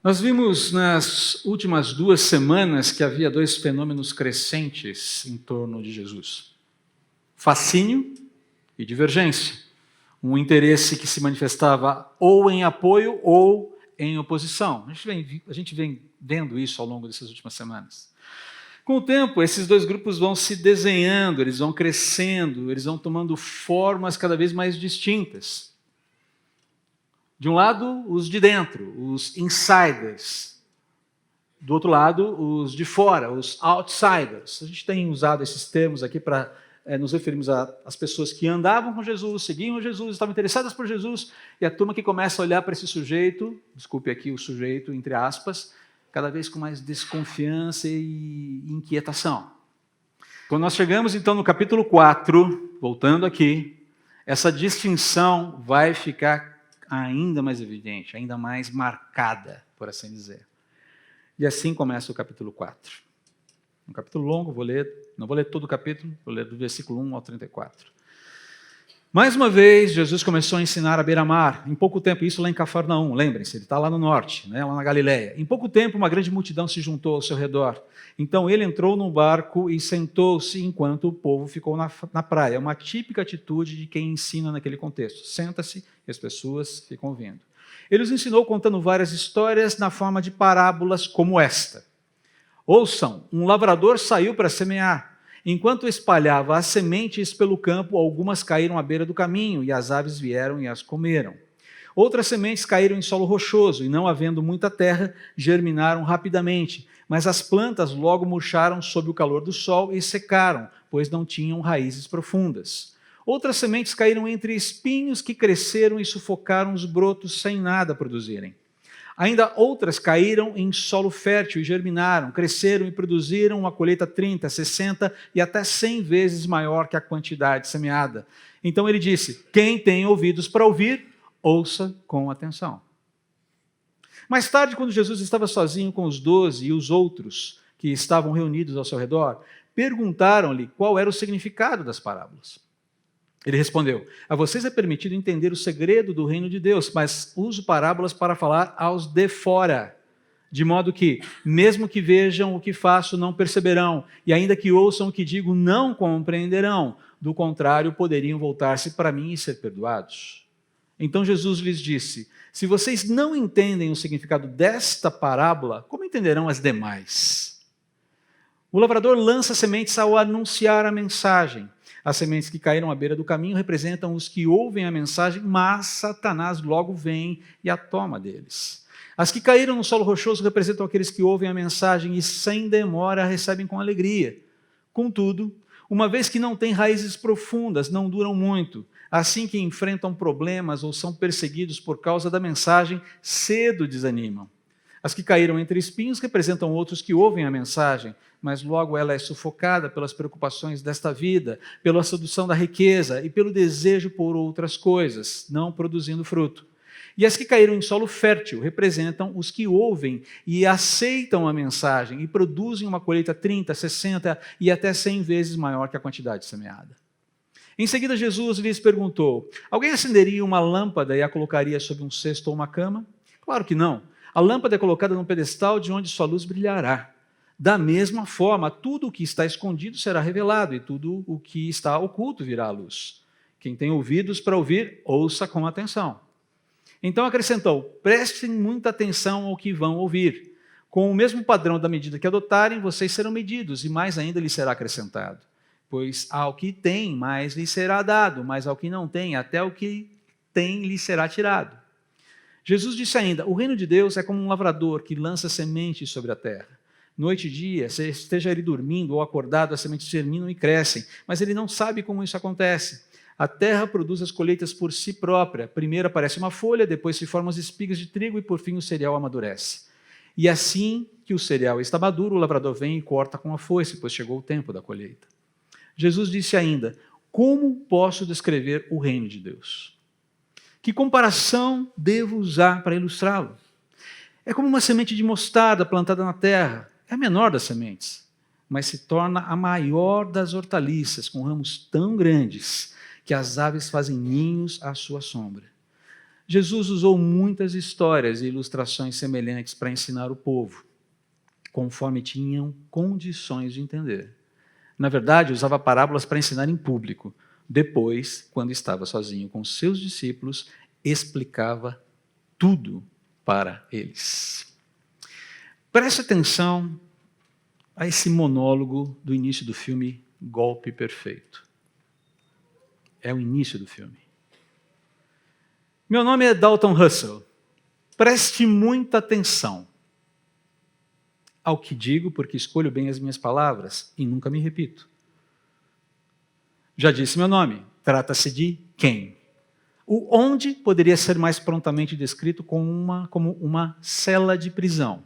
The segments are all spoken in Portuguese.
Nós vimos nas últimas 2 semanas que havia 2 fenômenos crescentes em torno de Jesus: fascínio e divergência. Um interesse que se manifestava ou em apoio ou em oposição. A gente vem vendo isso ao longo dessas últimas semanas. Com o tempo, esses 2 grupos vão se desenhando, eles vão crescendo, eles vão tomando formas cada vez mais distintas. De um lado, os de dentro, os insiders. Do outro lado, os de fora, os outsiders. A gente tem usado esses termos aqui para nos referirmos às pessoas que andavam com Jesus, seguiam Jesus, estavam interessadas por Jesus, e a turma que começa a olhar para esse sujeito, desculpe aqui o sujeito, entre aspas, cada vez com mais desconfiança e inquietação. Quando nós chegamos, então, no capítulo 4, voltando aqui, essa distinção vai ficar ainda mais evidente, ainda mais marcada, por assim dizer. E assim começa o capítulo 4. Um capítulo longo, não vou ler todo o capítulo, vou ler do versículo 1 ao 34. Mais uma vez, Jesus começou a ensinar à beira-mar. Em pouco tempo, isso lá em Cafarnaum, lembrem-se, ele está lá no norte, lá na Galileia. Em pouco tempo, uma grande multidão se juntou ao seu redor. Então ele entrou no barco e sentou-se enquanto o povo ficou na praia. Uma típica atitude de quem ensina naquele contexto. Senta-se e as pessoas ficam ouvindo. Ele os ensinou contando várias histórias na forma de parábolas como esta. Ouçam, um lavrador saiu para semear. Enquanto espalhava as sementes pelo campo, algumas caíram à beira do caminho, e as aves vieram e as comeram. Outras sementes caíram em solo rochoso, e não havendo muita terra, germinaram rapidamente, mas as plantas logo murcharam sob o calor do sol e secaram, pois não tinham raízes profundas. Outras sementes caíram entre espinhos que cresceram e sufocaram os brotos sem nada produzirem. Ainda outras caíram em solo fértil e germinaram, cresceram e produziram uma colheita 30, 60 e até 100 vezes maior que a quantidade semeada. Então ele disse: quem tem ouvidos para ouvir, ouça com atenção. Mais tarde, quando Jesus estava sozinho com os 12 e os outros que estavam reunidos ao seu redor, perguntaram-lhe qual era o significado das parábolas. Ele respondeu: a vocês é permitido entender o segredo do reino de Deus, mas uso parábolas para falar aos de fora, de modo que, mesmo que vejam o que faço, não perceberão, e ainda que ouçam o que digo, não compreenderão. Do contrário, poderiam voltar-se para mim e ser perdoados. Então Jesus lhes disse: se vocês não entendem o significado desta parábola, como entenderão as demais? O lavrador lança sementes ao anunciar a mensagem. As sementes que caíram à beira do caminho representam os que ouvem a mensagem, mas Satanás logo vem e a toma deles. As que caíram no solo rochoso representam aqueles que ouvem a mensagem e sem demora a recebem com alegria. Contudo, uma vez que não têm raízes profundas, não duram muito. Assim que enfrentam problemas ou são perseguidos por causa da mensagem, cedo desanimam. As que caíram entre espinhos representam outros que ouvem a mensagem, mas logo ela é sufocada pelas preocupações desta vida, pela sedução da riqueza e pelo desejo por outras coisas, não produzindo fruto. E as que caíram em solo fértil representam os que ouvem e aceitam a mensagem e produzem uma colheita 30, 60 e até 100 vezes maior que a quantidade semeada. Em seguida, Jesus lhes perguntou: alguém acenderia uma lâmpada e a colocaria sob um cesto ou uma cama? Claro que não. A lâmpada é colocada num pedestal de onde sua luz brilhará. Da mesma forma, tudo o que está escondido será revelado, e tudo o que está oculto virá à luz. Quem tem ouvidos para ouvir, ouça com atenção. Então acrescentou: prestem muita atenção ao que vão ouvir. Com o mesmo padrão da medida que adotarem, vocês serão medidos, e mais ainda lhes será acrescentado. Pois ao que tem, mais lhe será dado, mas ao que não tem, até o que tem lhe será tirado. Jesus disse ainda: o reino de Deus é como um lavrador que lança sementes sobre a terra. Noite e dia, se esteja ele dormindo ou acordado, as sementes germinam e crescem, mas ele não sabe como isso acontece. A terra produz as colheitas por si própria. Primeiro aparece uma folha, depois se formam as espigas de trigo e por fim o cereal amadurece. E assim que o cereal está maduro, o lavrador vem e corta com a foice, pois chegou o tempo da colheita. Jesus disse ainda: como posso descrever o reino de Deus? Que comparação devo usar para ilustrá-lo? É como uma semente de mostarda plantada na terra. É a menor das sementes, mas se torna a maior das hortaliças, com ramos tão grandes que as aves fazem ninhos à sua sombra. Jesus usou muitas histórias e ilustrações semelhantes para ensinar o povo, conforme tinham condições de entender. Na verdade, usava parábolas para ensinar em público. Depois, quando estava sozinho com seus discípulos, explicava tudo para eles. Preste atenção a esse monólogo do início do filme Golpe Perfeito. É o início do filme. Meu nome é Dalton Russell. Preste muita atenção ao que digo, porque escolho bem as minhas palavras e nunca me repito. Já disse meu nome. Trata-se de quem? O onde poderia ser mais prontamente descrito como uma cela de prisão.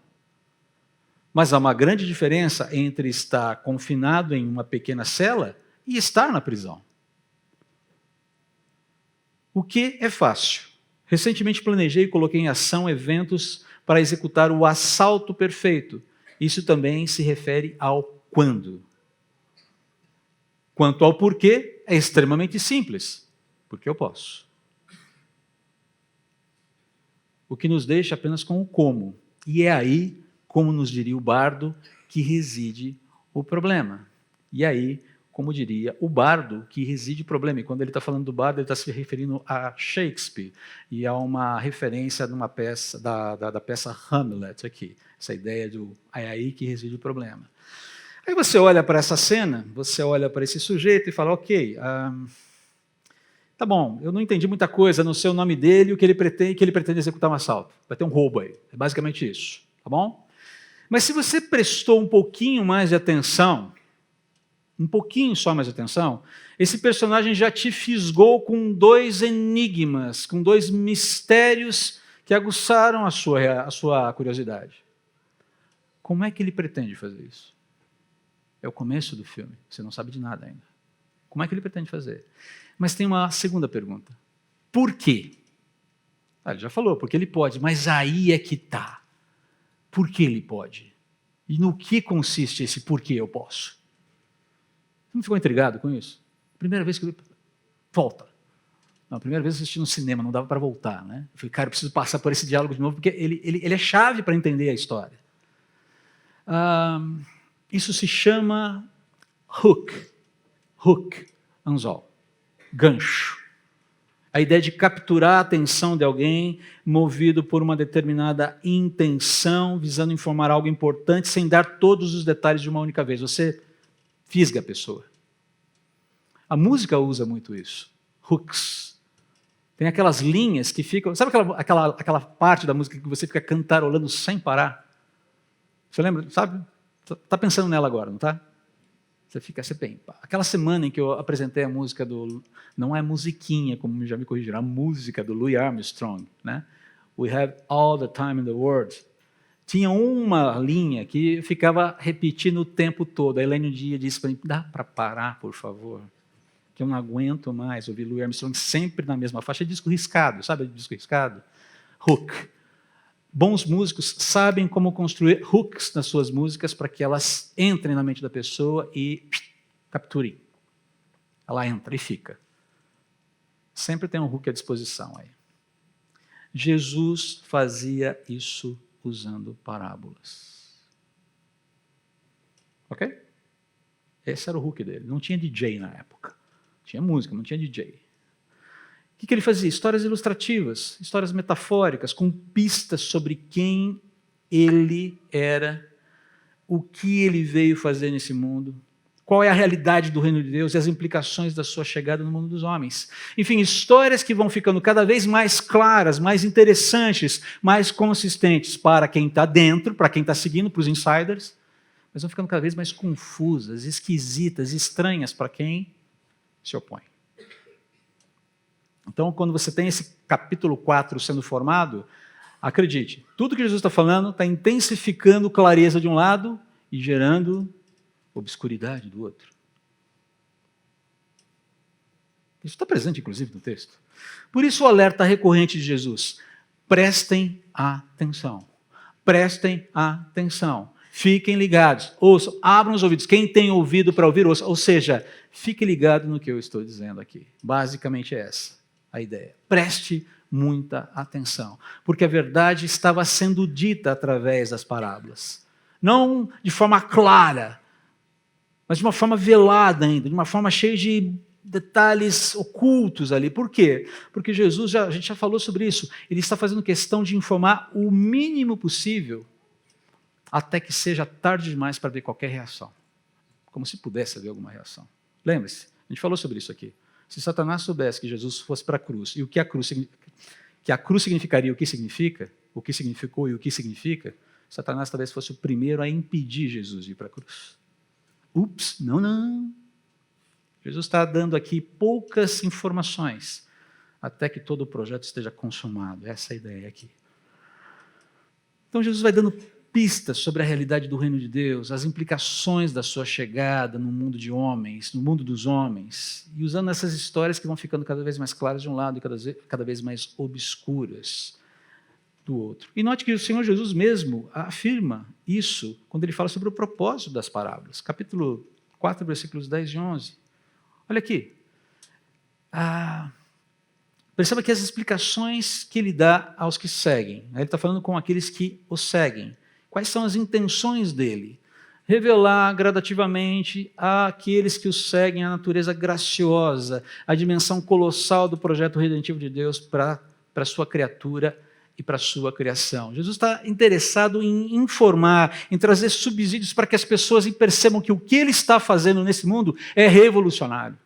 Mas há uma grande diferença entre estar confinado em uma pequena cela e estar na prisão. O que é fácil? Recentemente planejei e coloquei em ação eventos para executar o assalto perfeito. Isso também se refere ao quando. Quanto ao porquê, é extremamente simples. Porque eu posso. O que nos deixa apenas com o como. E é aí, como nos diria o bardo, que reside o problema. E aí, como diria o bardo, que reside o problema. E quando ele está falando do bardo, ele está se referindo a Shakespeare. E há uma referência numa peça, da peça Hamlet aqui. Essa ideia do é aí que reside o problema. Aí você olha para essa cena, você olha para esse sujeito e fala, ok, tá bom, eu não entendi muita coisa, não sei o nome dele e o que ele pretende executar um assalto. Vai ter um roubo aí, é basicamente isso, tá bom? Mas se você prestou um pouquinho mais de atenção, um pouquinho só mais de atenção, esse personagem já te fisgou com 2 enigmas, com 2 mistérios que aguçaram a sua curiosidade. Como é que ele pretende fazer isso? É o começo do filme, você não sabe de nada ainda. Como é que ele pretende fazer? Mas tem uma segunda pergunta. Por quê? Ele já falou, porque ele pode, mas aí é que está. Por que ele pode? E no que consiste esse porquê eu posso? Você não ficou intrigado com isso? Primeira vez que eu... Volta. Não, a primeira vez eu assisti no cinema, não dava para voltar. Né? Eu falei, cara, eu preciso passar por esse diálogo de novo, porque ele é chave para entender a história. Isso se chama hook, anzol, gancho. A ideia de capturar a atenção de alguém movido por uma determinada intenção, visando informar algo importante, sem dar todos os detalhes de uma única vez. Você fisga a pessoa. A música usa muito isso. Hooks. Tem aquelas linhas que ficam... Sabe aquela parte da música que você fica cantarolando sem parar? Você lembra? Sabe? Está pensando nela agora, não está? Você pensa. Aquela semana em que eu apresentei a música do... Não é musiquinha, como já me corrigiram, a música do Louis Armstrong. Né? We have all the time in the world. Tinha uma linha que eu ficava repetindo o tempo todo. A Helene um dia disse para mim, dá para parar, por favor? Que eu não aguento mais ouvir Louis Armstrong sempre na mesma faixa. É disco riscado, sabe disco riscado? Hook. Bons músicos sabem como construir hooks nas suas músicas para que elas entrem na mente da pessoa e capturem. Ela entra e fica. Sempre tem um hook à disposição aí. Jesus fazia isso usando parábolas. Ok? Esse era o hook dele. Não tinha DJ na época. Tinha música, não tinha DJ. O que ele fazia? Histórias ilustrativas, histórias metafóricas, com pistas sobre quem ele era, o que ele veio fazer nesse mundo, qual é a realidade do reino de Deus e as implicações da sua chegada no mundo dos homens. Enfim, histórias que vão ficando cada vez mais claras, mais interessantes, mais consistentes para quem está dentro, para quem está seguindo, para os insiders, mas vão ficando cada vez mais confusas, esquisitas, estranhas para quem se opõe. Então, quando você tem esse capítulo 4 sendo formado, acredite, tudo que Jesus está falando está intensificando clareza de um lado e gerando obscuridade do outro. Isso está presente, inclusive, no texto. Por isso o alerta recorrente de Jesus. Prestem atenção. Prestem atenção. Fiquem ligados. Ouçam, abram os ouvidos. Quem tem ouvido para ouvir, ouça. Ou seja, fique ligado no que eu estou dizendo aqui. Basicamente é essa a ideia. Preste muita atenção, porque a verdade estava sendo dita através das parábolas. Não de forma clara, mas de uma forma velada ainda, de uma forma cheia de detalhes ocultos ali. Por quê? Porque Jesus, a gente já falou sobre isso, ele está fazendo questão de informar o mínimo possível até que seja tarde demais para ver qualquer reação. Como se pudesse haver alguma reação. Lembre-se, a gente falou sobre isso aqui. Se Satanás soubesse que Jesus fosse para a cruz, e o que a cruz significaria, o que significou e o que significa, Satanás talvez fosse o primeiro a impedir Jesus de ir para a cruz. Ups, não. Jesus está dando aqui poucas informações, até que todo o projeto esteja consumado. Essa é a ideia aqui. Então Jesus vai dando pistas sobre a realidade do reino de Deus, as implicações da sua chegada no mundo de homens, no mundo dos homens, e usando essas histórias que vão ficando cada vez mais claras de um lado e cada vez mais obscuras do outro. E note que o Senhor Jesus mesmo afirma isso quando ele fala sobre o propósito das parábolas. Capítulo 4, versículos 10 e 11. Olha aqui. Perceba que as explicações que ele dá aos que seguem, ele está falando com aqueles que o seguem. Quais são as intenções dele? Revelar gradativamente àqueles que o seguem a natureza graciosa, a dimensão colossal do projeto redentivo de Deus para a sua criatura e para a sua criação. Jesus está interessado em informar, em trazer subsídios para que as pessoas percebam que o que ele está fazendo nesse mundo é revolucionário.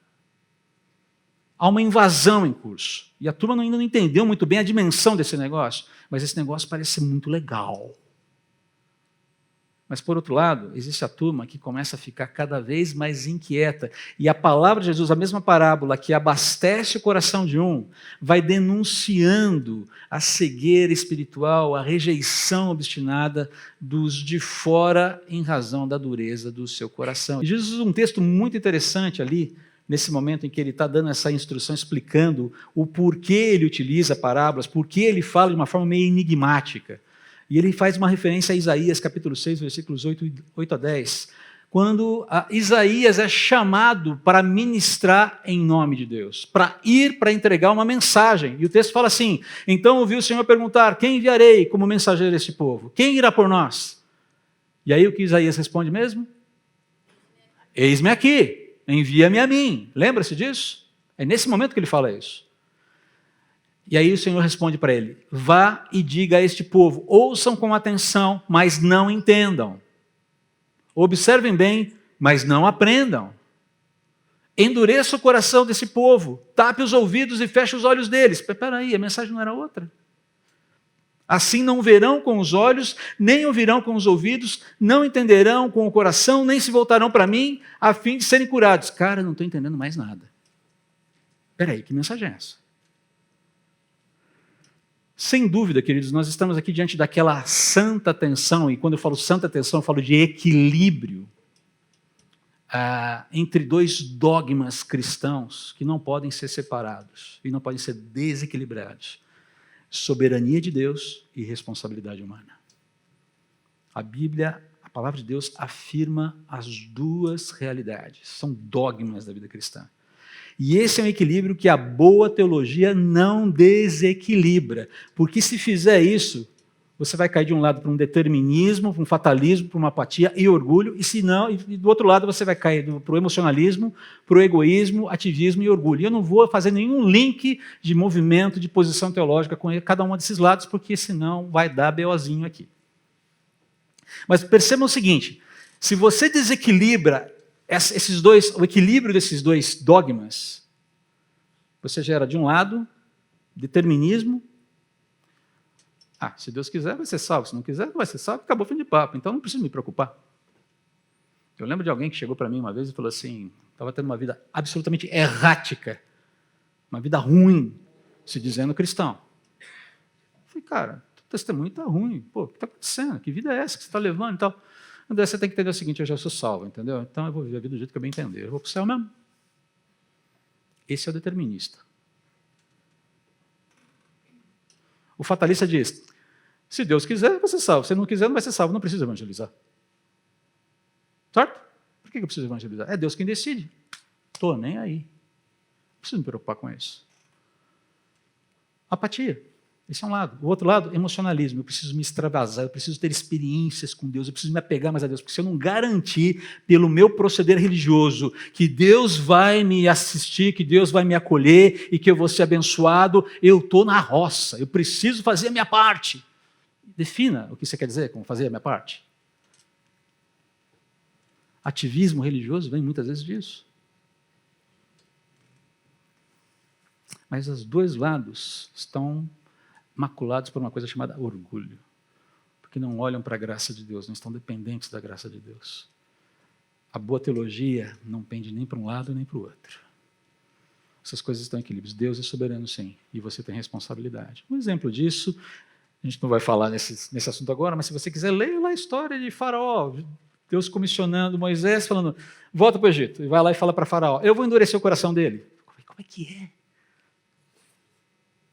Há uma invasão em curso. E a turma ainda não entendeu muito bem a dimensão desse negócio, mas esse negócio parece ser muito legal. Mas, por outro lado, existe a turma que começa a ficar cada vez mais inquieta. E a palavra de Jesus, a mesma parábola que abastece o coração de um, vai denunciando a cegueira espiritual, a rejeição obstinada dos de fora em razão da dureza do seu coração. E Jesus usa um texto muito interessante ali, nesse momento em que ele está dando essa instrução, explicando o porquê ele utiliza parábolas, porquê ele fala de uma forma meio enigmática. E ele faz uma referência a Isaías, capítulo 6, versículos 8 a 10, quando Isaías é chamado para ministrar em nome de Deus, para ir para entregar uma mensagem. E o texto fala assim: então ouvi o Senhor perguntar, quem enviarei como mensageiro a este povo? Quem irá por nós? E aí o que Isaías responde mesmo? Eis-me aqui, envia-me a mim. Lembra-se disso? É nesse momento que ele fala isso. E aí o Senhor responde para ele: vá e diga a este povo, ouçam com atenção, mas não entendam. Observem bem, mas não aprendam. Endureça o coração desse povo, tape os ouvidos e feche os olhos deles. Espera aí, a mensagem não era outra? Assim não verão com os olhos, nem ouvirão com os ouvidos, não entenderão com o coração, nem se voltarão para mim, a fim de serem curados. Cara, não estou entendendo mais nada. Espera aí, que mensagem é essa? Sem dúvida, queridos, nós estamos aqui diante daquela santa tensão, e quando eu falo santa tensão, eu falo de equilíbrio entre dois dogmas cristãos que não podem ser separados e não podem ser desequilibrados: soberania de Deus e responsabilidade humana. A Bíblia, a palavra de Deus, afirma as duas realidades, são dogmas da vida cristã. E esse é um equilíbrio que a boa teologia não desequilibra, porque se fizer isso, você vai cair de um lado para um determinismo, para um fatalismo, para uma apatia e orgulho, e se não, e do outro lado você vai cair para o emocionalismo, para o egoísmo, ativismo e orgulho. E eu não vou fazer nenhum link de movimento, de posição teológica com cada um desses lados, porque senão vai dar BOzinho aqui. Mas percebam o seguinte: se você desequilibra o equilíbrio desses dois dogmas, você gera, de um lado, determinismo. Se Deus quiser, vai ser salvo. Se não quiser, não vai ser salvo. Acabou o fim de papo. Então, não preciso me preocupar. Eu lembro de alguém que chegou para mim uma vez e falou assim, estava tendo uma vida absolutamente errática, uma vida ruim, se dizendo cristão. Eu falei, cara, o testemunho está ruim. Pô, o que está acontecendo? Que vida é essa que você está levando e tal? André, você tem que entender o seguinte: eu já sou salvo, entendeu? Então eu vou viver a vida do jeito que eu bem entender. Eu vou para o céu mesmo. Esse é o determinista. O fatalista diz: se Deus quiser, vai ser salvo. Se não quiser, não vai ser salvo. Não precisa evangelizar. Certo? Por que eu preciso evangelizar? É Deus quem decide. Estou nem aí. Não preciso me preocupar com isso. Apatia. Esse é um lado. O outro lado, emocionalismo. Eu preciso me extravasar, eu preciso ter experiências com Deus, eu preciso me apegar mais a Deus, porque se eu não garantir pelo meu proceder religioso que Deus vai me assistir, que Deus vai me acolher e que eu vou ser abençoado, eu estou na roça, eu preciso fazer a minha parte. Defina o que você quer dizer com fazer a minha parte. Ativismo religioso vem muitas vezes disso. Mas os dois lados estão maculados por uma coisa chamada orgulho, porque não olham para a graça de Deus, não estão dependentes da graça de Deus. A boa teologia não pende nem para um lado nem para o outro. Essas coisas estão em equilíbrio. Deus é soberano, sim, e você tem responsabilidade. Um exemplo disso, a gente não vai falar nesse assunto agora, mas se você quiser, leia lá a história de Faraó, Deus comissionando Moisés, falando, volta para o Egito, e vai lá e fala para Faraó, eu vou endurecer o coração dele. Como é que é?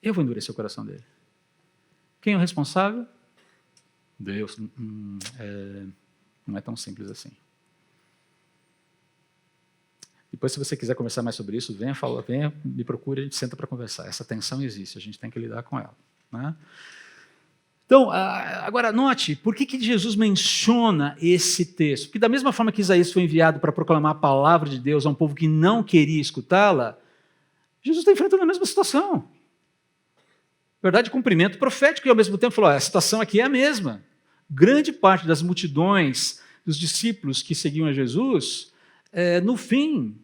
Eu vou endurecer o coração dele. Quem é o responsável? Deus. Não é tão simples assim. Depois, se você quiser conversar mais sobre isso, venha, me procure, a gente senta para conversar. Essa tensão existe, a gente tem que lidar com ela. Né? Então, agora, note, por que Jesus menciona esse texto? Porque da mesma forma que Isaías foi enviado para proclamar a palavra de Deus a um povo que não queria escutá-la, Jesus está enfrentando a mesma situação. Verdade, cumprimento profético, e ao mesmo tempo falou, a situação aqui é a mesma. Grande parte das multidões, dos discípulos que seguiam a Jesus, no fim,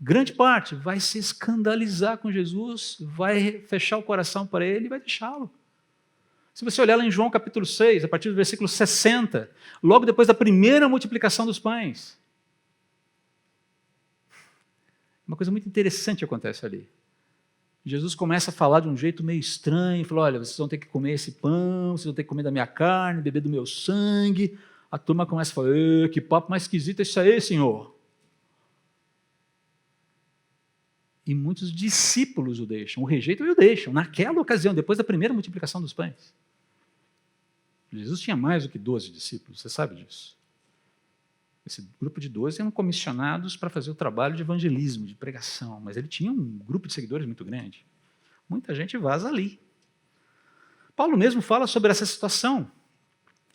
grande parte vai se escandalizar com Jesus, vai fechar o coração para ele e vai deixá-lo. Se você olhar lá em João capítulo 6, a partir do versículo 60, logo depois da primeira multiplicação dos pães, uma coisa muito interessante acontece ali. Jesus começa a falar de um jeito meio estranho, falou, olha, vocês vão ter que comer esse pão, vocês vão ter que comer da minha carne, beber do meu sangue. A turma começa a falar, que papo mais esquisito é isso aí, Senhor. E muitos discípulos o deixam, o rejeitam e o deixam, naquela ocasião, depois da primeira multiplicação dos pães. Jesus tinha mais do que 12 discípulos, você sabe disso. Esse grupo de 12 eram comissionados para fazer o trabalho de evangelismo, de pregação, mas ele tinha um grupo de seguidores muito grande. Muita gente vaza ali. Paulo mesmo fala sobre essa situação,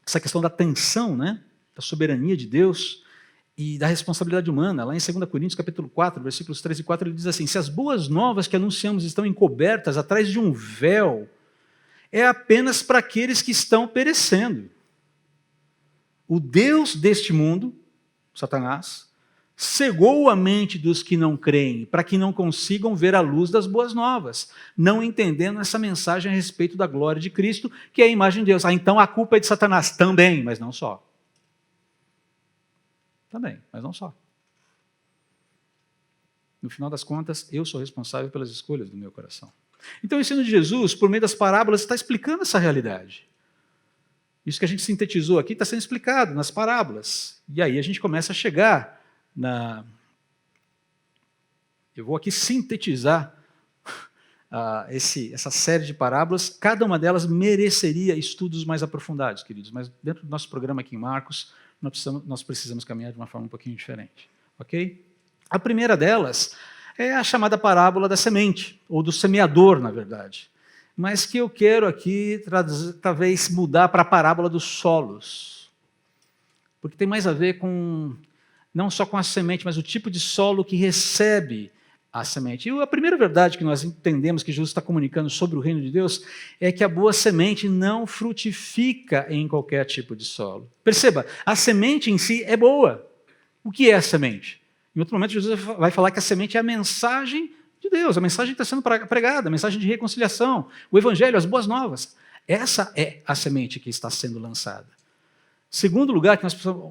essa questão da tensão, né, da soberania de Deus e da responsabilidade humana. Lá em 2 Coríntios, capítulo 4, versículos 3 e 4, ele diz assim, se as boas novas que anunciamos estão encobertas atrás de um véu, é apenas para aqueles que estão perecendo. O Deus deste mundo, Satanás, cegou a mente dos que não creem, para que não consigam ver a luz das boas novas, não entendendo essa mensagem a respeito da glória de Cristo, que é a imagem de Deus. Então a culpa é de Satanás também, mas não só. Também, mas não só. No final das contas, eu sou responsável pelas escolhas do meu coração. Então o ensino de Jesus, por meio das parábolas, está explicando essa realidade. Isso que a gente sintetizou aqui está sendo explicado nas parábolas. E aí a gente começa a chegar na... Eu vou aqui sintetizar essa série de parábolas. Cada uma delas mereceria estudos mais aprofundados, queridos. Mas dentro do nosso programa aqui em Marcos, nós precisamos caminhar de uma forma um pouquinho diferente. Ok? A primeira delas é a chamada parábola da semente, ou do semeador, na verdade. Mas que eu quero aqui, talvez, mudar para a parábola dos solos. Porque tem mais a ver com, não só com a semente, mas o tipo de solo que recebe a semente. E a primeira verdade que nós entendemos que Jesus está comunicando sobre o reino de Deus é que a boa semente não frutifica em qualquer tipo de solo. Perceba, a semente em si é boa. O que é a semente? Em outro momento, Jesus vai falar que a semente é a mensagem de Deus, a mensagem que está sendo pregada, a mensagem de reconciliação, o evangelho, as boas novas. Essa é a semente que está sendo lançada. Segundo lugar,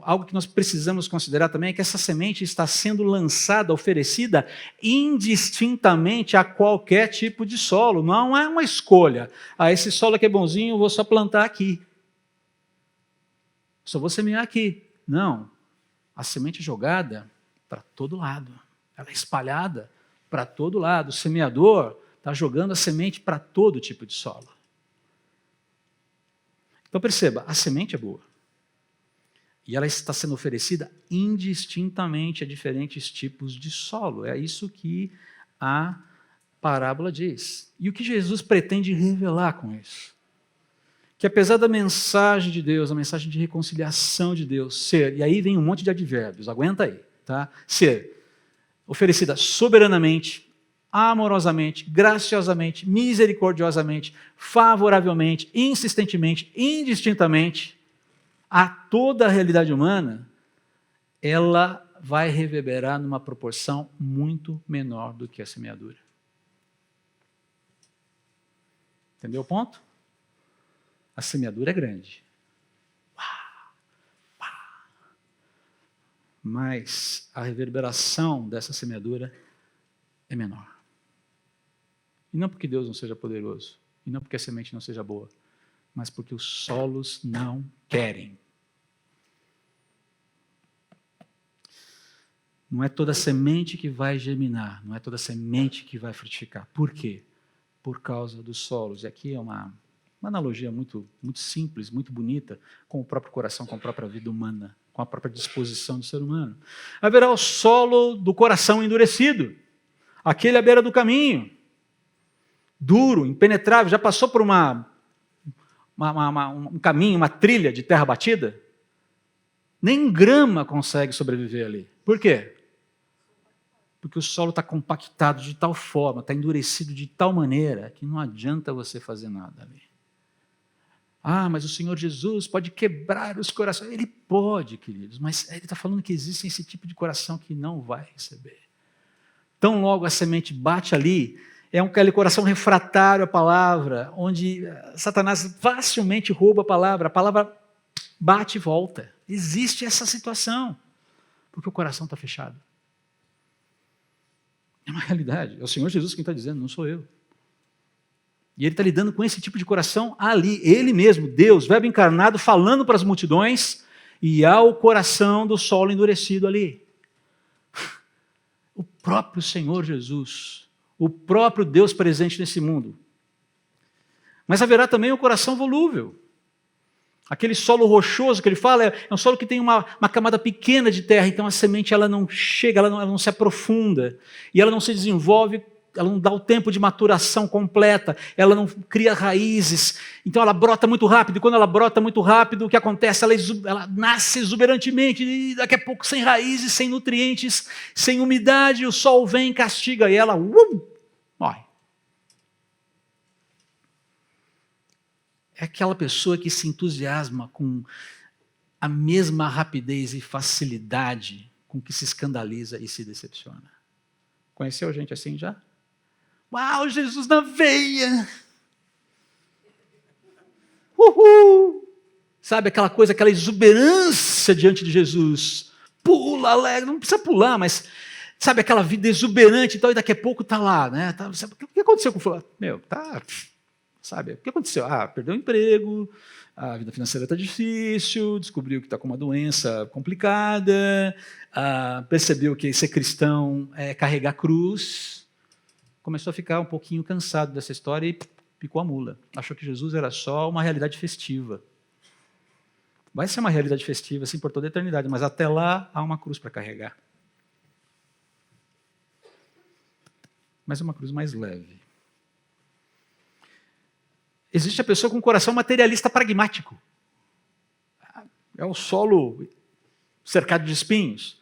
algo que nós precisamos considerar também é que essa semente está sendo lançada, oferecida indistintamente a qualquer tipo de solo. Não é uma escolha. Esse solo aqui é bonzinho, eu vou só plantar aqui. Só vou semear aqui. Não. A semente é jogada para todo lado. Ela é espalhada para todo lado. O semeador está jogando a semente para todo tipo de solo. Então perceba, a semente é boa. E ela está sendo oferecida indistintamente a diferentes tipos de solo. É isso que a parábola diz. E o que Jesus pretende revelar com isso? Que apesar da mensagem de Deus, a mensagem de reconciliação de Deus ser, e aí vem um monte de advérbios, aguenta aí, tá? Ser oferecida soberanamente, amorosamente, graciosamente, misericordiosamente, favoravelmente, insistentemente, indistintamente, a toda a realidade humana, ela vai reverberar numa proporção muito menor do que a semeadura. Entendeu o ponto? A semeadura é grande. Mas a reverberação dessa semeadura é menor. E não porque Deus não seja poderoso, e não porque a semente não seja boa, mas porque os solos não querem. Não é toda semente que vai germinar, não é toda semente que vai frutificar. Por quê? Por causa dos solos. E aqui é uma analogia muito simples, muito bonita, com o próprio coração, com a própria vida humana, com a própria disposição do ser humano. Haverá o solo do coração endurecido, aquele à beira do caminho, duro, impenetrável, já passou por um caminho, uma trilha de terra batida? Nem grama consegue sobreviver ali. Por quê? Porque o solo está compactado de tal forma, está endurecido de tal maneira, que não adianta você fazer nada ali. Ah, mas o Senhor Jesus pode quebrar os corações. Ele pode, queridos, mas ele está falando que existe esse tipo de coração que não vai receber. Tão logo a semente bate ali, é aquele coração refratário à palavra, onde Satanás facilmente rouba a palavra bate e volta. Existe essa situação, porque o coração está fechado. É uma realidade, é o Senhor Jesus quem está dizendo, não sou eu. E ele está lidando com esse tipo de coração ali, ele mesmo, Deus, Verbo encarnado, falando para as multidões, e há o coração do solo endurecido ali. O próprio Senhor Jesus, o próprio Deus presente nesse mundo. Mas haverá também o coração volúvel. Aquele solo rochoso que ele fala é um solo que tem uma camada pequena de terra, então a semente ela não chega, ela não se aprofunda, e ela não se desenvolve, ela não dá o tempo de maturação completa, ela não cria raízes, então ela brota muito rápido, e quando ela brota muito rápido, o que acontece? Ela nasce exuberantemente, e daqui a pouco sem raízes, sem nutrientes, sem umidade, o sol vem, castiga, e ela morre. É aquela pessoa que se entusiasma com a mesma rapidez e facilidade com que se escandaliza e se decepciona. Conheceu gente assim já? Uau, Jesus na veia! Uhul! Sabe aquela coisa, aquela exuberância diante de Jesus. Pula, alegre, não precisa pular, mas sabe aquela vida exuberante e tal, e daqui a pouco está lá, né? Sabe, o que aconteceu com o fulano? Sabe, o que aconteceu? Perdeu o emprego, a vida financeira está difícil, descobriu que está com uma doença complicada, percebeu que ser cristão é carregar cruz, começou a ficar um pouquinho cansado dessa história e picou a mula. Achou que Jesus era só uma realidade festiva. Vai ser uma realidade festiva, assim, por toda a eternidade, mas até lá há uma cruz para carregar. Mas é uma cruz mais leve. Existe a pessoa com um coração materialista pragmático. É o solo cercado de espinhos,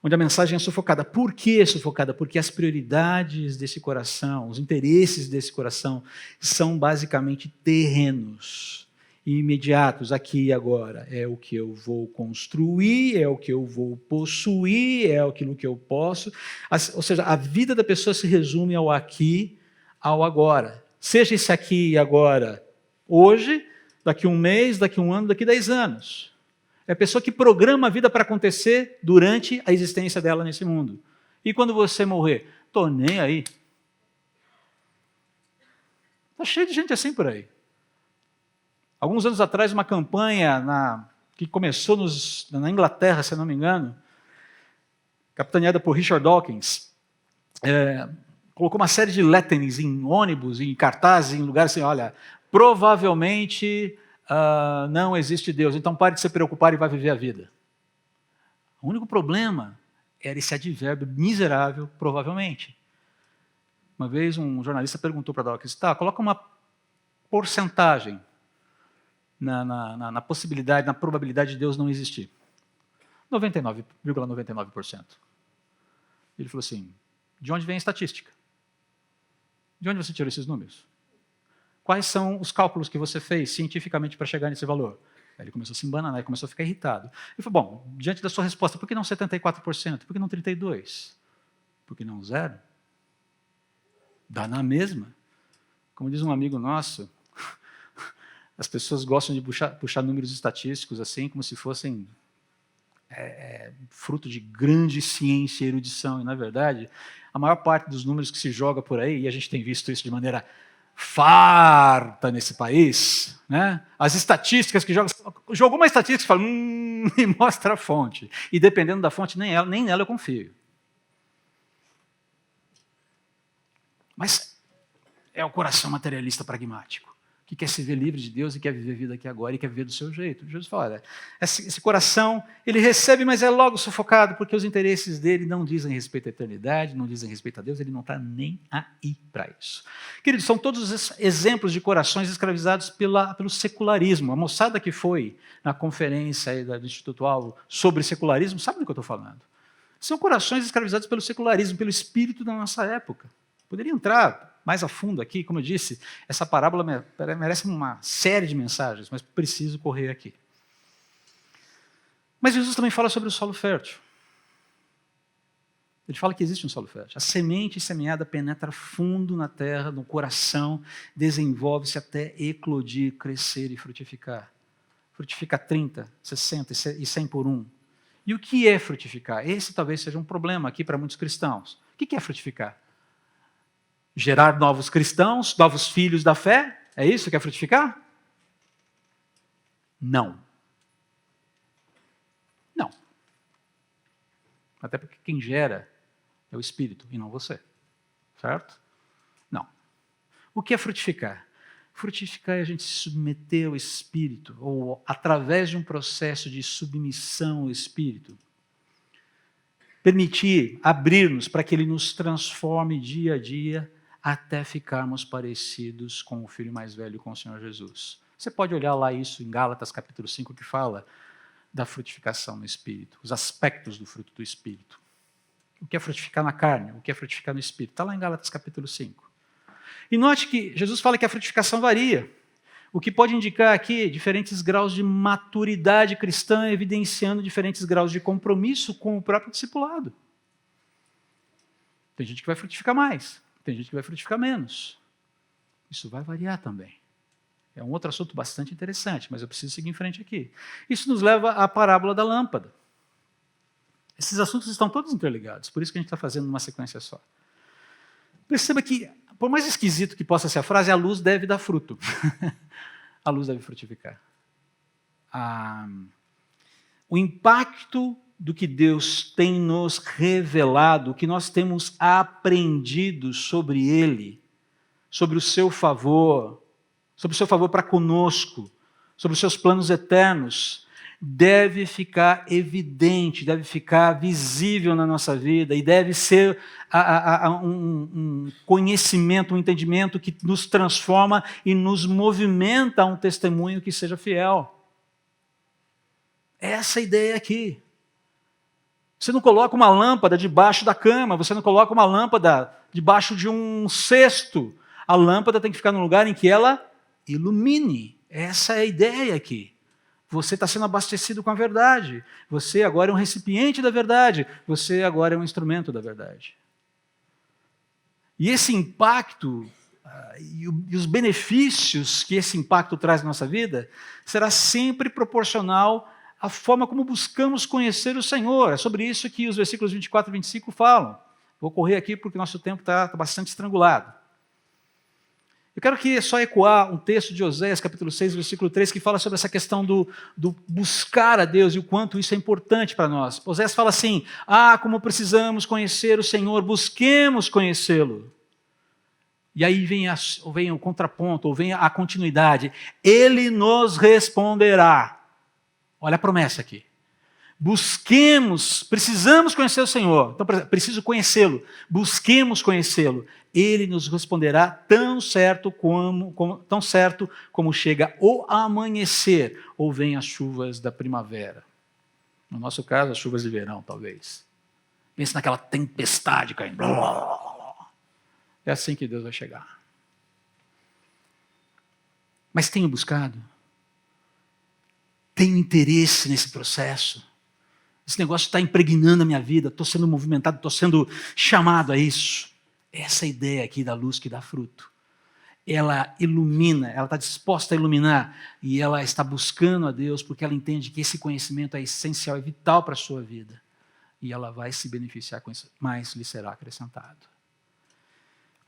onde a mensagem é sufocada. Por que sufocada? Porque as prioridades desse coração, os interesses desse coração, são basicamente terrenos e imediatos, aqui e agora. É o que eu vou construir, é o que eu vou possuir, é aquilo que eu posso. Ou seja, a vida da pessoa se resume ao aqui, ao agora. Seja esse aqui e agora hoje, daqui 1 mês, daqui 1 ano, daqui 10 anos. É a pessoa que programa a vida para acontecer durante a existência dela nesse mundo. E quando você morrer? Estou nem aí. Está cheio de gente assim por aí. Alguns anos atrás, uma campanha que começou na Inglaterra, se não me engano, capitaneada por Richard Dawkins, colocou uma série de letterings em ônibus, em cartazes, em lugares assim, olha, provavelmente não existe Deus, então pare de se preocupar e vai viver a vida. O único problema era esse advérbio miserável, provavelmente. Uma vez um jornalista perguntou para Dawkins, coloca uma porcentagem na possibilidade, na probabilidade de Deus não existir. 99,99%. Ele falou assim, de onde vem a estatística? De onde você tirou esses números? Quais são os cálculos que você fez cientificamente para chegar nesse valor? Aí ele começou a se embananar, começou a ficar irritado. Ele falou, bom, diante da sua resposta, por que não 74%? Por que não 32%? Por que não 0%? Dá na mesma. Como diz um amigo nosso, as pessoas gostam de puxar números estatísticos assim, como se fossem fruto de grande ciência e erudição. E, na verdade, a maior parte dos números que se joga por aí, e a gente tem visto isso de maneira farta nesse país, né? As estatísticas que jogou uma estatística e fala, e mostra a fonte. E dependendo da fonte, nem nela eu confio. Mas é o coração materialista pragmático, que quer se ver livre de Deus e quer viver a vida aqui agora e quer viver do seu jeito. Jesus fala, olha, esse coração, ele recebe, mas é logo sufocado, porque os interesses dele não dizem respeito à eternidade, não dizem respeito a Deus, ele não está nem aí para isso. Queridos, são todos exemplos de corações escravizados pelo secularismo. A moçada que foi na conferência aí do Instituto Alvo sobre secularismo, sabe do que eu estou falando? São corações escravizados pelo secularismo, pelo espírito da nossa época. Poderia entrar mais a fundo aqui, como eu disse, essa parábola merece uma série de mensagens, mas preciso correr aqui. Mas Jesus também fala sobre o solo fértil. Ele fala que existe um solo fértil. A semente semeada penetra fundo na terra, no coração, desenvolve-se até eclodir, crescer e frutificar. Frutifica 30, 60 e 100 por um. E o que é frutificar? Esse talvez seja um problema aqui para muitos cristãos. O que é frutificar? Gerar novos cristãos, novos filhos da fé? É isso que é frutificar? Não. Não. Até porque quem gera é o Espírito e não você. Certo? Não. O que é frutificar? Frutificar é a gente se submeter ao Espírito, ou através de um processo de submissão ao Espírito, permitir, abrir-nos para que Ele nos transforme dia a dia, até ficarmos parecidos com o filho mais velho, com o Senhor Jesus. Você pode olhar lá isso em Gálatas capítulo 5, que fala da frutificação no Espírito, os aspectos do fruto do Espírito. O que é frutificar na carne, o que é frutificar no Espírito. Está lá em Gálatas capítulo 5. E note que Jesus fala que a frutificação varia, o que pode indicar aqui diferentes graus de maturidade cristã, evidenciando diferentes graus de compromisso com o próprio discipulado. Tem gente que vai frutificar mais. Tem gente que vai frutificar menos. Isso vai variar também. É um outro assunto bastante interessante, mas eu preciso seguir em frente aqui. Isso nos leva à parábola da lâmpada. Esses assuntos estão todos interligados, por isso que a gente está fazendo uma sequência só. Perceba que, por mais esquisito que possa ser a frase, a luz deve dar fruto. A luz deve frutificar. O impacto do que Deus tem nos revelado, o que nós temos aprendido sobre Ele, sobre o seu favor para conosco, sobre os seus planos eternos, deve ficar evidente, deve ficar visível na nossa vida e deve ser um conhecimento, um entendimento que nos transforma e nos movimenta a um testemunho que seja fiel. Essa é a ideia aqui. Você não coloca uma lâmpada debaixo da cama, você não coloca uma lâmpada debaixo de um cesto. A lâmpada tem que ficar num lugar em que ela ilumine. Essa é a ideia aqui. Você está sendo abastecido com a verdade. Você agora é um recipiente da verdade. Você agora é um instrumento da verdade. E esse impacto e os benefícios que esse impacto traz na nossa vida será sempre proporcional à forma como buscamos conhecer o Senhor. É sobre isso que os versículos 24 e 25 falam. Vou correr aqui porque o nosso tempo está bastante estrangulado. Eu quero aqui só ecoar um texto de Oséias, capítulo 6, versículo 3, que fala sobre essa questão do buscar a Deus e o quanto isso é importante para nós. Oséias fala assim, como precisamos conhecer o Senhor, busquemos conhecê-lo. E aí vem o contraponto, ou vem a continuidade. Ele nos responderá. Olha a promessa aqui. Busquemos, precisamos conhecer o Senhor. Então, preciso conhecê-lo. Busquemos conhecê-lo. Ele nos responderá tão certo como chega ou amanhecer, ou vem as chuvas da primavera. No nosso caso, as chuvas de verão, talvez. Pense naquela tempestade caindo. É assim que Deus vai chegar. Mas tenho buscado. Tenho interesse nesse processo. Esse negócio está impregnando a minha vida, estou sendo movimentado, estou sendo chamado a isso. Essa ideia aqui da luz que dá fruto. Ela ilumina, ela está disposta a iluminar e ela está buscando a Deus porque ela entende que esse conhecimento é essencial, é vital para a sua vida. E ela vai se beneficiar com isso, mas lhe será acrescentado.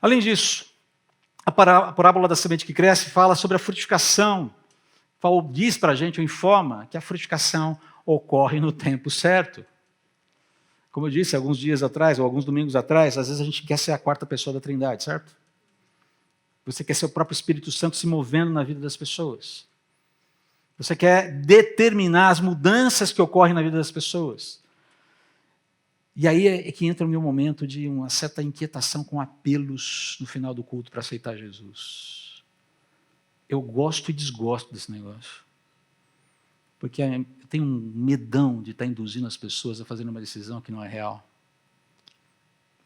Além disso, a parábola da semente que cresce fala sobre a frutificação. Paulo diz para a gente, ou informa, que a frutificação ocorre no tempo certo. Como eu disse alguns dias atrás, ou alguns domingos atrás, às vezes a gente quer ser a quarta pessoa da Trindade, certo? Você quer ser o próprio Espírito Santo se movendo na vida das pessoas. Você quer determinar as mudanças que ocorrem na vida das pessoas. E aí é que entra o meu momento de uma certa inquietação com apelos no final do culto para aceitar Jesus. Eu gosto e desgosto desse negócio. Porque eu tenho um medão de estar induzindo as pessoas a fazerem uma decisão que não é real.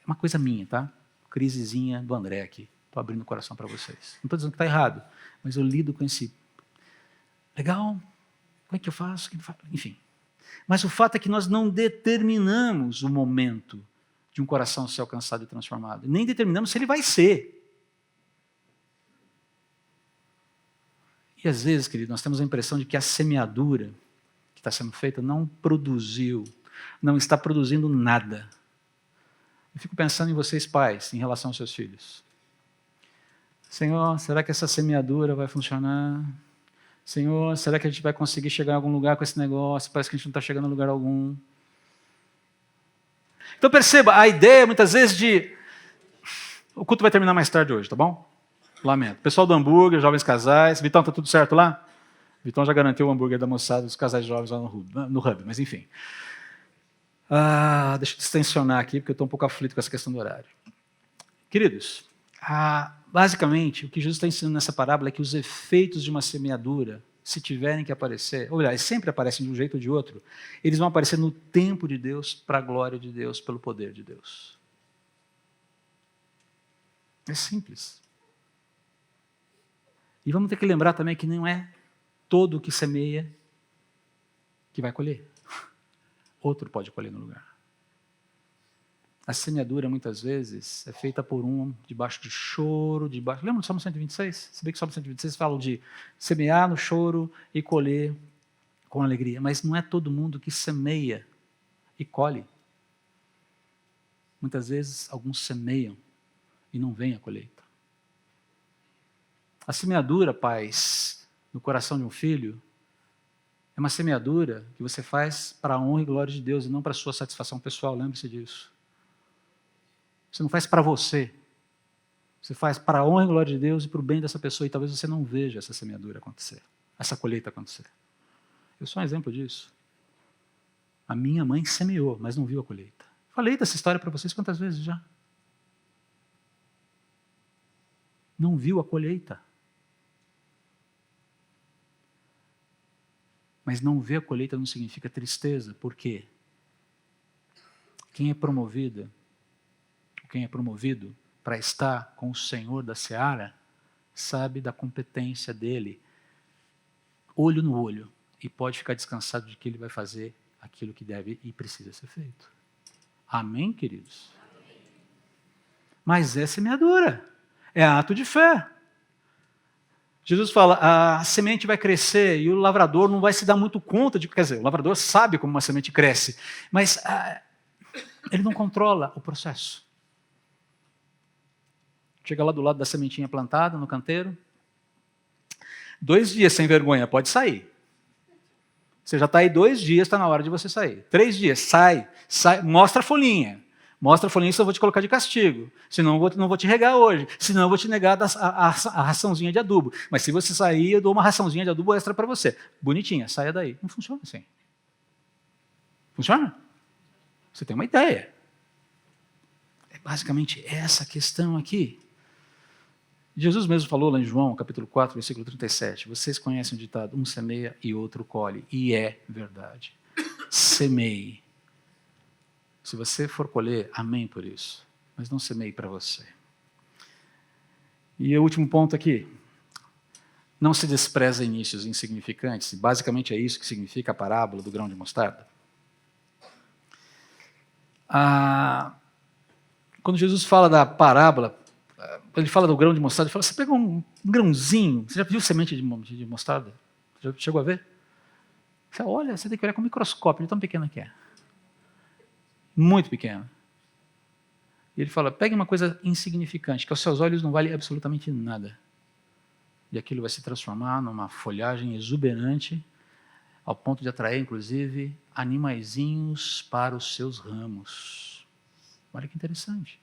É uma coisa minha, tá? Crisezinha do André aqui. Estou abrindo o coração para vocês. Não estou dizendo que está errado, mas eu lido com esse... Legal, como é que eu faço? Enfim. Mas o fato é que nós não determinamos o momento de um coração ser alcançado e transformado. Nem determinamos se ele vai ser. E às vezes, querido, nós temos a impressão de que a semeadura que está sendo feita não produziu, não está produzindo nada. Eu fico pensando em vocês pais, em relação aos seus filhos. Senhor, será que essa semeadura vai funcionar? Senhor, será que a gente vai conseguir chegar a algum lugar com esse negócio? Parece que a gente não está chegando a lugar algum. Então perceba, a ideia muitas vezes de... O culto vai terminar mais tarde hoje, tá bom? Lamento. Pessoal do hambúrguer, jovens casais. Vitão, tá tudo certo lá? Vitão já garantiu o hambúrguer da moçada dos casais jovens lá no Hub, mas enfim. Deixa eu distensionar aqui, porque eu estou um pouco aflito com essa questão do horário. Queridos, basicamente, o que Jesus está ensinando nessa parábola é que os efeitos de uma semeadura, se tiverem que aparecer, ou eles sempre aparecem de um jeito ou de outro, eles vão aparecer no tempo de Deus, para a glória de Deus, pelo poder de Deus. É simples. E vamos ter que lembrar também que não é todo o que semeia que vai colher. Outro pode colher no lugar. A semeadura, muitas vezes, é feita por debaixo de choro, Lembra do Salmo 126? Se bem que o Salmo 126 fala de semear no choro e colher com alegria. Mas não é todo mundo que semeia e colhe. Muitas vezes, alguns semeiam e não vem a colheita. A semeadura, pais, no coração de um filho, é uma semeadura que você faz para a honra e glória de Deus e não para a sua satisfação pessoal, lembre-se disso. Você não faz para você. Você faz para a honra e glória de Deus e para o bem dessa pessoa e talvez você não veja essa semeadura acontecer, essa colheita acontecer. Eu sou um exemplo disso. A minha mãe semeou, mas não viu a colheita. Falei dessa história para vocês quantas vezes já? Não viu a colheita. Mas não ver a colheita não significa tristeza, porque quem é promovido para estar com o Senhor da seara, sabe da competência dele, olho no olho, e pode ficar descansado de que ele vai fazer aquilo que deve e precisa ser feito. Amém, queridos? Mas é semeadura, é ato de fé. Jesus fala, a semente vai crescer e o lavrador não vai se dar muito conta de... Quer dizer, o lavrador sabe como uma semente cresce, mas ele não controla o processo. Chega lá do lado da sementinha plantada, no canteiro. 2 dias sem vergonha, pode sair. Você já está aí 2 dias, está na hora de você sair. 3 dias, sai, mostra a folhinha. Mostra a folhinha, senão eu vou te colocar de castigo. Senão eu não vou te regar hoje. Senão eu vou te negar a raçãozinha de adubo. Mas se você sair, eu dou uma raçãozinha de adubo extra para você. Bonitinha, saia daí. Não funciona assim. Funciona? Você tem uma ideia. É basicamente essa questão aqui. Jesus mesmo falou lá em João, capítulo 4, versículo 37. Vocês conhecem o ditado, um semeia e outro colhe. E é verdade. Semeie. Se você for colher, amém por isso. Mas não semeie para você. E o último ponto aqui. Não se despreza inícios insignificantes. Basicamente é isso que significa a parábola do grão de mostarda. Quando Jesus fala da parábola, ele fala do grão de mostarda, ele fala, você pega um grãozinho, você já viu semente de mostarda? Você já chegou a ver? Você olha, você tem que olhar com um microscópio, de tão pequena que é. Muito pequena. E ele fala, pegue uma coisa insignificante, que aos seus olhos não vale absolutamente nada. E aquilo vai se transformar numa folhagem exuberante, ao ponto de atrair, inclusive, animaizinhos para os seus ramos. Olha que interessante.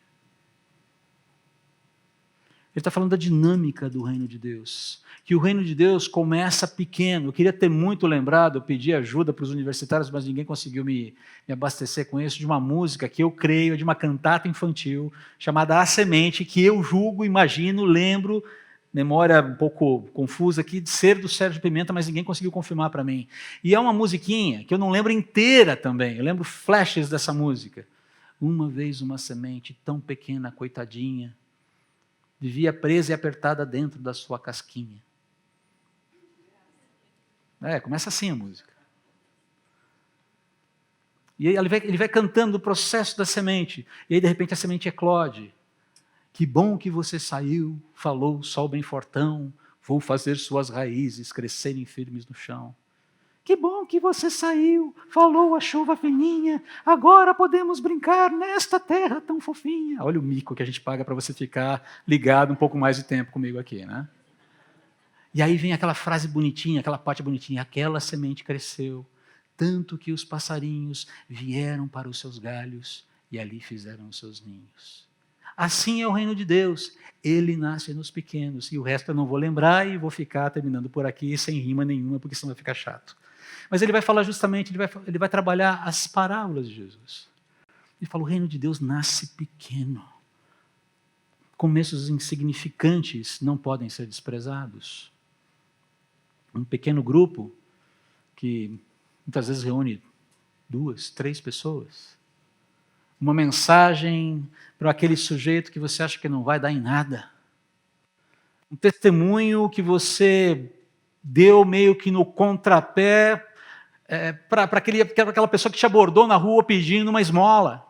Ele está falando da dinâmica do reino de Deus. Que o reino de Deus começa pequeno. Eu queria ter muito lembrado, eu pedi ajuda para os universitários, mas ninguém conseguiu me abastecer com isso, de uma música que eu creio, de uma cantata infantil, chamada A Semente, que eu julgo, imagino, lembro, memória um pouco confusa aqui, de ser do Sérgio Pimenta, mas ninguém conseguiu confirmar para mim. E é uma musiquinha que eu não lembro inteira também, eu lembro flashes dessa música. Uma vez uma semente tão pequena, coitadinha, vivia presa e apertada dentro da sua casquinha. Começa assim a música. E aí ele vai cantando o processo da semente, e aí de repente a semente eclode. Que bom que você saiu, falou o sol bem fortão, vou fazer suas raízes crescerem firmes no chão. Que bom que você saiu, falou a chuva fininha, agora podemos brincar nesta terra tão fofinha. Olha o mico que a gente paga para você ficar ligado um pouco mais de tempo comigo aqui, né? E aí vem aquela frase bonitinha, aquela parte bonitinha, aquela semente cresceu, tanto que os passarinhos vieram para os seus galhos e ali fizeram os seus ninhos. Assim é o reino de Deus. Ele nasce nos pequenos. E o resto eu não vou lembrar e vou ficar terminando por aqui sem rima nenhuma, porque senão vai ficar chato. Mas ele vai falar justamente, ele vai trabalhar as parábolas de Jesus. Ele fala, o reino de Deus nasce pequeno. Começos insignificantes não podem ser desprezados. Um pequeno grupo que muitas vezes reúne 2, 3 pessoas. Uma mensagem para aquele sujeito que você acha que não vai dar em nada. Um testemunho que você deu meio que no contrapé para aquela pessoa que te abordou na rua pedindo uma esmola.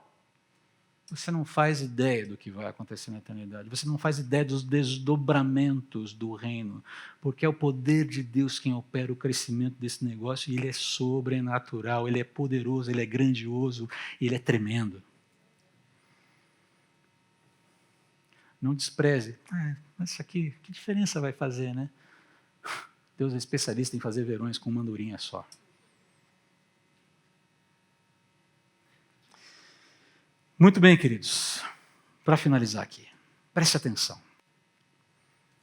Você não faz ideia do que vai acontecer na eternidade. Você não faz ideia dos desdobramentos do reino. Porque é o poder de Deus quem opera o crescimento desse negócio. E ele é sobrenatural, ele é poderoso, ele é grandioso, ele é tremendo. Não despreze. Mas isso aqui, que diferença vai fazer, né? Deus é especialista em fazer verões com uma andorinha só. Muito bem, queridos. Para finalizar aqui, preste atenção.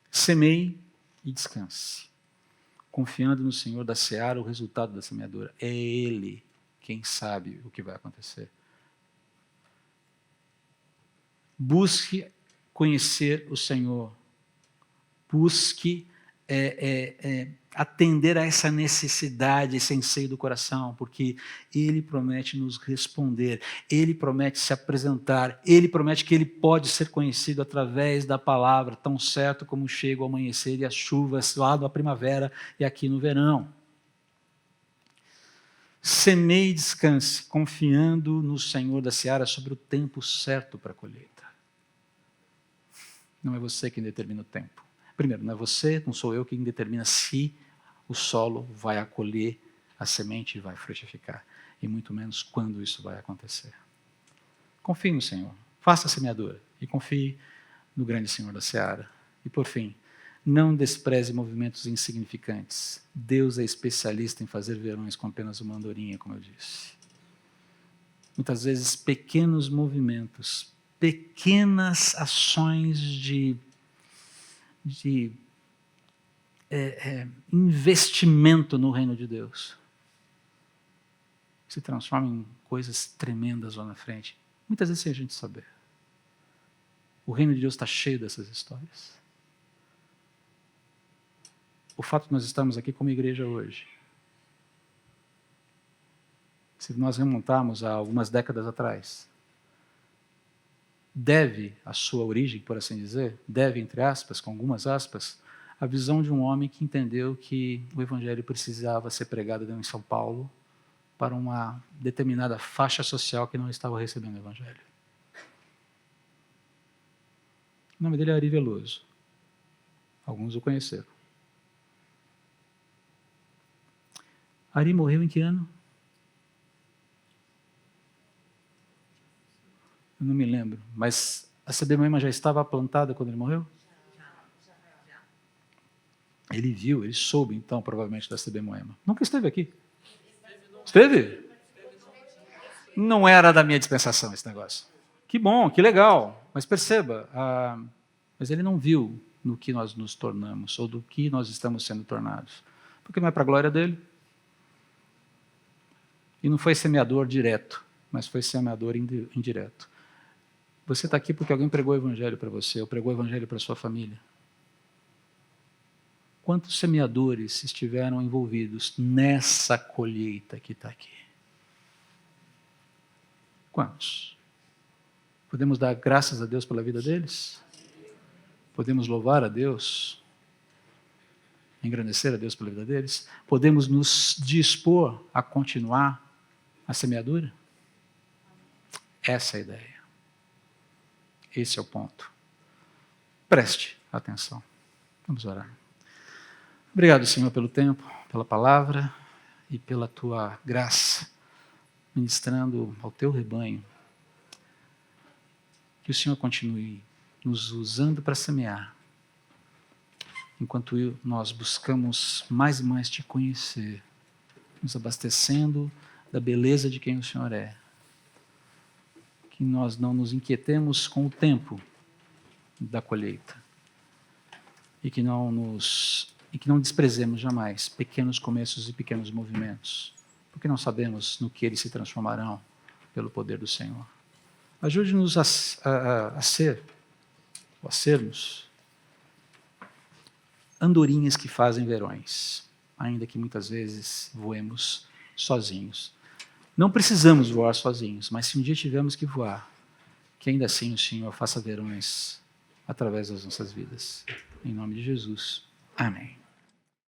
Semeie e descanse. Confiando no Senhor da seara, o resultado da semeadura. É Ele quem sabe o que vai acontecer. Busque conhecer o Senhor. Busque atender a essa necessidade, esse anseio do coração, porque Ele promete nos responder, Ele promete se apresentar, Ele promete que Ele pode ser conhecido através da palavra, tão certo como chega o amanhecer e as chuvas lá na primavera e aqui no verão. Semeie e descanse, confiando no Senhor da seara sobre o tempo certo para a colheita. Não é você quem determina o tempo. Primeiro, não é você, não sou eu quem determina se o solo vai acolher a semente e vai frutificar. E muito menos quando isso vai acontecer. Confie no Senhor. Faça a semeadura. E confie no grande Senhor da seara. E por fim, não despreze movimentos insignificantes. Deus é especialista em fazer verões com apenas uma andorinha, como eu disse. Muitas vezes, pequenos movimentos, pequenas ações de investimento no reino de Deus se transforma em coisas tremendas lá na frente. Muitas vezes sem a gente saber. O reino de Deus está cheio dessas histórias. O fato de nós estarmos aqui como igreja hoje, se nós remontarmos a algumas décadas atrás, deve a sua origem, por assim dizer, deve, entre aspas, com algumas aspas, a visão de um homem que entendeu que o evangelho precisava ser pregado em São Paulo para uma determinada faixa social que não estava recebendo o evangelho. O nome dele é Ari Veloso. Alguns o conheceram. Ari morreu em que ano? Eu não me lembro, mas a CB Moema já estava plantada quando ele morreu? Já. Ele viu, ele soube então, provavelmente, da CB Moema. Nunca esteve aqui. Esteve? Não era da minha dispensação esse negócio. Que bom, que legal. Mas perceba, mas ele não viu no que nós nos tornamos, ou do que nós estamos sendo tornados. Porque não é para a glória dele. E não foi semeador direto, mas foi semeador indireto. Você está aqui porque alguém pregou o evangelho para você, ou pregou o evangelho para a sua família. Quantos semeadores estiveram envolvidos nessa colheita que está aqui? Quantos? Podemos dar graças a Deus pela vida deles? Podemos louvar a Deus? Engrandecer a Deus pela vida deles? Podemos nos dispor a continuar a semeadura? Essa é a ideia. Esse é o ponto. Preste atenção. Vamos orar. Obrigado, Senhor, pelo tempo, pela palavra e pela tua graça, ministrando ao teu rebanho. Que o Senhor continue nos usando para semear, enquanto nós buscamos mais e mais te conhecer, nos abastecendo da beleza de quem o Senhor é. Que nós não nos inquietemos com o tempo da colheita e que não desprezemos jamais pequenos começos e pequenos movimentos, porque não sabemos no que eles se transformarão pelo poder do Senhor. Ajude-nos a sermos andorinhas que fazem verões, ainda que muitas vezes voemos sozinhos. Não precisamos voar sozinhos, mas se um dia tivermos que voar, que ainda assim o Senhor faça verões através das nossas vidas. Em nome de Jesus. Amém.